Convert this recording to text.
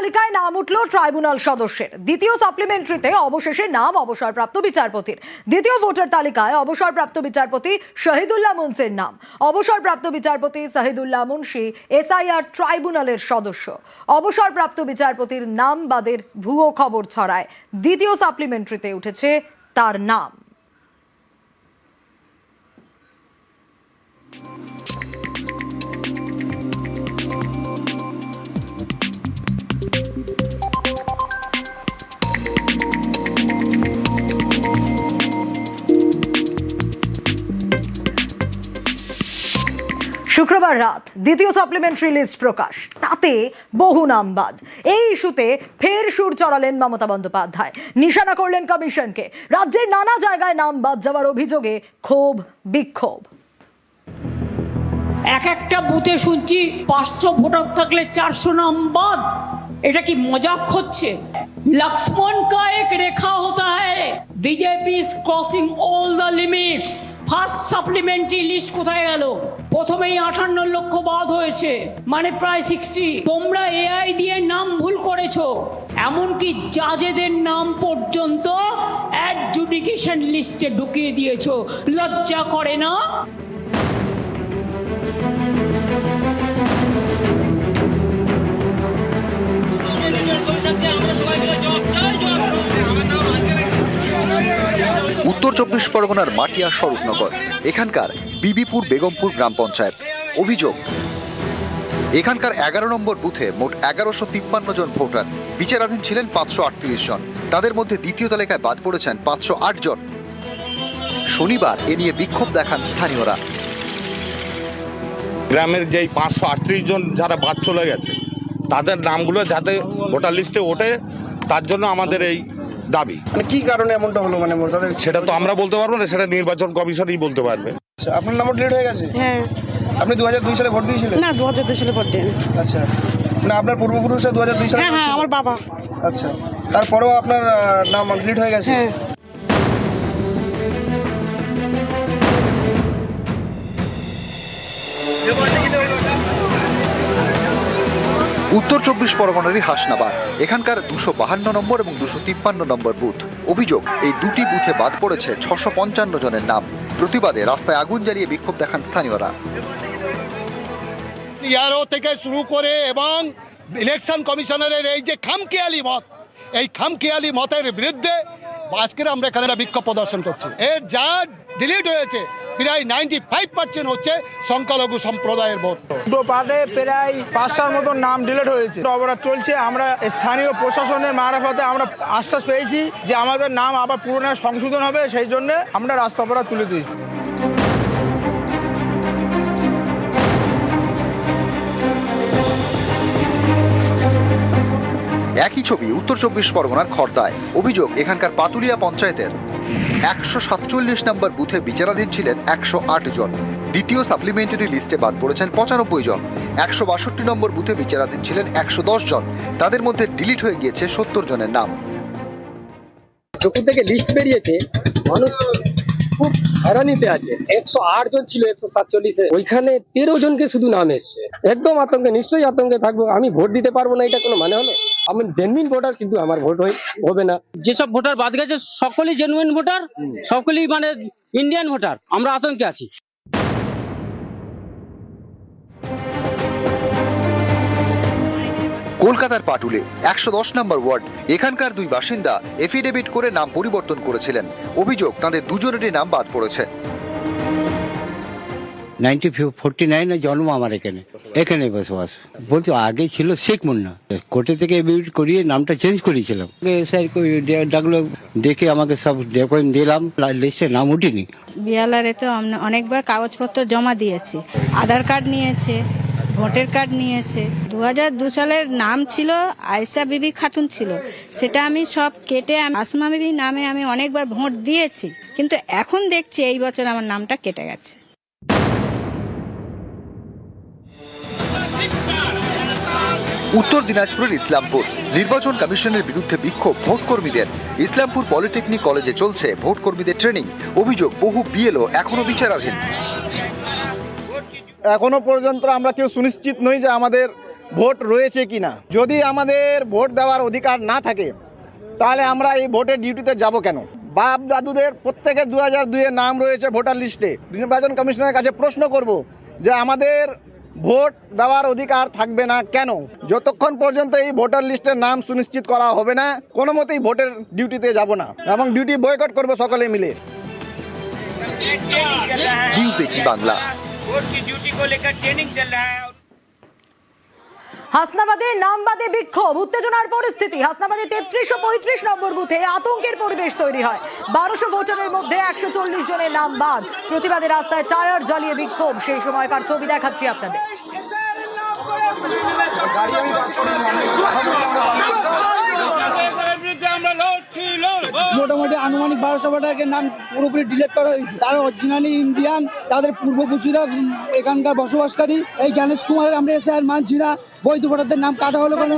তালিকায় নাম উঠল ট্রাইব্যুনাল সদস্যের। দ্বিতীয় সাপ্লিমেন্টারিতে অবশেষে নাম অবসরপ্রাপ্ত বিচারপতির। দ্বিতীয় ভোটার তালিকায় অবসরপ্রাপ্ত বিচারপতি শহীদুল্লাহ মুন্সির নাম। অবসরপ্রাপ্ত বিচারপতি শহীদুল্লাহ মুন্সি এসআইআর ট্রাইব্যুনালের সদস্য। অবসরপ্রাপ্ত বিচারপতির নাম বাদের ভুয়ো খবর ছড়ায় দ্বিতীয় সাপ্লিমেন্টারিতে উঠেছে তার নাম। শুক্রবার রাত দ্বিতীয় সাপ্লিমেন্টারি লিস্ট প্রকাশ, তাতে বহু নাম বাদ। এই ইস্যুতে ফের সুর চড়ালেন মমতা বন্দ্যোপাধ্যায়, নিশানা করলেন কমিশনকে। রাজ্যের নানা জায়গায় নাম বাদ যাওয়ার অভিযোগে ক্ষোভ বিক্ষোভ। এক একটা বুথে শুনছি 500 ভোটার থাকলে 400 নাম বাদ। এটা কি মজাক হচ্ছে? लक्ष्मण का एक रेखा होता है, BJP is crossing all the limits. First supplementary list কোথায় গেল? প্রথমেই 58 লক্ষ বাদ হয়েছে, মানে প্রায় 60। তোমরা এআই দিয়ে নাম ভুল করেছো, এমনকি জাজেদের নাম পর্যন্ত অ্যাডজুডিকেশন লিস্টে ঢুকিয়ে দিয়েছো। লজ্জা করে না? উত্তর 24 পরগনার মাটিয়া স্বরূপনগর, এখানকার বিবিপুর বেগমপুর গ্রাম পঞ্চায়েত। অভিযোগ, এখানকার 11 নম্বর বুথে মোট 1153 জন ভোটার, বিচারাধীন ছিলেন 538 জন। তাদের মধ্যে দ্বিতীয় তালিকায় বাদ পড়েছেন 508 জন। শনিবার এ নিয়ে বিক্ষোভ দেখান স্থানীয়রা। গ্রামের যেই 538 জন যারা বাদ চলে গেছে, তাদের নামগুলো যাতে ভোটার লিস্টে ওঠে, তার জন্য আমাদের এই দাবি। মানে কি কারণে এমনটা হলো? মানে সেটা তো আমরা বলতে পারবো না, সেটা নির্বাচন কমিশনই বলতে পারবে। আপনার নাম ডিলিট হয়ে গেছে? হ্যাঁ। আপনি 2002 সালে ভোট দিয়েছিলেন? না, 2002 সালে ভোট দেন। আচ্ছা, না আপনার পূর্বপুরুষরা 2002 সালে? হ্যাঁ, আমার বাবা। আচ্ছা, তারপরেও আপনার নাম ডিলিট হয়ে গেছে? হ্যাঁ। উত্তর 24 পরগনারই হাসনাবাদ, এখানকার 252 নম্বর এবং 253 নম্বর বুথ। অভিযোগ, এই দুটি বুথে বাদ পড়েছে 655 জনের নাম। প্রতিবাদে রাস্তায় আগুন জ্বালিয়ে বিক্ষোভ দেখান স্থানীয়রা। ইয়ারো থেকে শুরু করে এবং ইলেকশন কমিশনারের এই যে খামখেয়ালি মত, এই খামখেয়ালি মতের বিরুদ্ধে আজকে আমরা এখানে বিক্ষোভ প্রদর্শন করছি। এর যা ডিলিট হয়েছে প্রায় 95% হচ্ছে সংখ্যালঘু সম্প্রদায়ের ভোট। দুটো পার্টে প্রায় 500-র মতো নাম ডিলিট হয়েছে। অবরোধ চলছে। আমরা স্থানীয় প্রশাসনের মারফতে আমরা আশ্বাস পেয়েছি যে আমাদের নাম আবার পুনরায় সংশোধন হবে, সেই জন্য আমরা রাস্তা অবরোধ তুলে দিয়েছি। একই ছবি উত্তর 24 পরগনার খড়দায়। অভিযোগ, এখানকার পাতুলিয়া পঞ্চায়েতের 147 নম্বর বুথে বিচারাধীন ছিলেন 108 জন। দ্বিতীয় সাপ্লিমেন্টারি লিস্টে বাদ পড়েছেন 95 জন। 162 নম্বর বুথে বিচারাধীন ছিলেন 110 জন। তাদের মধ্যে ডিলিট হয়ে গিয়েছে 70 জনের নাম। যখন থেকে লিস্ট বেরিয়েছে, মানুষ খুব হয়রানিতে আছে। 108 জন ছিল 147-এ, ওইখানে 13 জনকে শুধু নাম এসছে। একদম আতঙ্কে, নিশ্চয়ই আতঙ্কে থাকবো। আমি ভোট দিতে পারবো না, এটা কোনো মানে হলো? আমি জেনুইন ভোটার, কিন্তু আমার ভোট হবে না। যেসব ভোটার বাদ গেছে সকলেই জেনুইন ভোটার, সকলেই মানে ইন্ডিয়ান ভোটার। আমরা আতঙ্কে আছি। কলকাতার পাটুলে 110 নম্বর ওয়ার্ড, এখানকার দুই বাসিন্দা এফিডেভিট করে নাম পরিবর্তন করেছিলেন। অভিযোগ, তাদের দুজনেরই নাম বাদ পড়েছে। 1949 জন্ম আমার, এখানে বসবাস। বলতো আগে ছিল শেখ মুন্না, কোর্টে থেকে এফিডেভিট করিয়ে নামটা চেঞ্জ করেছিলাম। স্যার ডাকলো, দেখে আমাকে সব ডকুমেন্ট দিলাম, লিস্টে নাম উঠিনি। বিয়ালারে তো অনেকবার কাগজপত্র জমা দিয়েছি, আধার কার্ড নিয়েছে, ভোটার কার্ড নিয়েছে। 2002 সালের নাম ছিল আয়েশা বিবি খাতুন ছিল, সেটা আমি সব কেটে আসমা বিবি নামে আমি অনেকবার ভোট দিয়েছি, কিন্তু এখন দেখছি এই বছর আমার নামটা কেটে গেছে। উত্তর দিনাজপুরের ইসলামপুর, নির্বাচন কমিশনের বিরুদ্ধে বিক্ষোভ ভোট কর্মীদের। ইসলামপুর পলিটেকনিক কলেজে চলছে ভোট কর্মীদের ট্রেনিং। অভিযোগ, বহু বিএলও এখনো বিচারাধীন। এখনো পর্যন্ত আমরা কেউ সুনিশ্চিত নই যে আমাদের ভোট রয়েছে কিনা। যদি আমাদের ভোট দেওয়ার অধিকার না থাকে তাহলে আমরা এই ভোটের ডিউটিতে যাব কেন? বাপ দাদুদের প্রত্যেকের 2002-এর নাম রয়েছে ভোটার লিস্টে। নির্বাচন কমিশনের কাছে প্রশ্ন করব যে আমাদের ভোট দেওয়ার অধিকার থাকবে না কেন? যতক্ষণ পর্যন্ত এই ভোটার লিস্টের নাম সুনিশ্চিত করা হবে না কোনো মতেই ভোটের ডিউটিতে যাব না এবং ডিউটি বয়কট করব সকলে মিলে। নিউজ 18 বাংলা। वोट की ड्यूटी को लेकर ट्रेनिंग चल रहा है। হাসনাবাদে নামবাদে বিক্ষোভ, উত্তেজনার পরিস্থিতি। হাসনাবাদে 33 ও 35 নম্বর বুথে আতঙ্কের পরিবেশ তৈরি হয়। 1200 ভোটারের মধ্যে 140 জনের নাম বাদ। প্রতিবাদে রাস্তায় টায়ার জ্বালিয়ে বিক্ষোভ। সেই সময়কার ছবি দেখাচ্ছি আপনাদের। মোটামুটি আনুমানিক 1200 ভোটারের নাম পুরোপুরি ডিলিট করা হয়েছে। তারা অরিজিনালি ইন্ডিয়ান, তাদের পূর্বপুরুষরা এখানকার বসবাসকারী। এই জ্ঞানেশ কুমারের আমরা এসে আর মানছি না। বৈধ ভোটারদের নাম কাটা হলো কেন?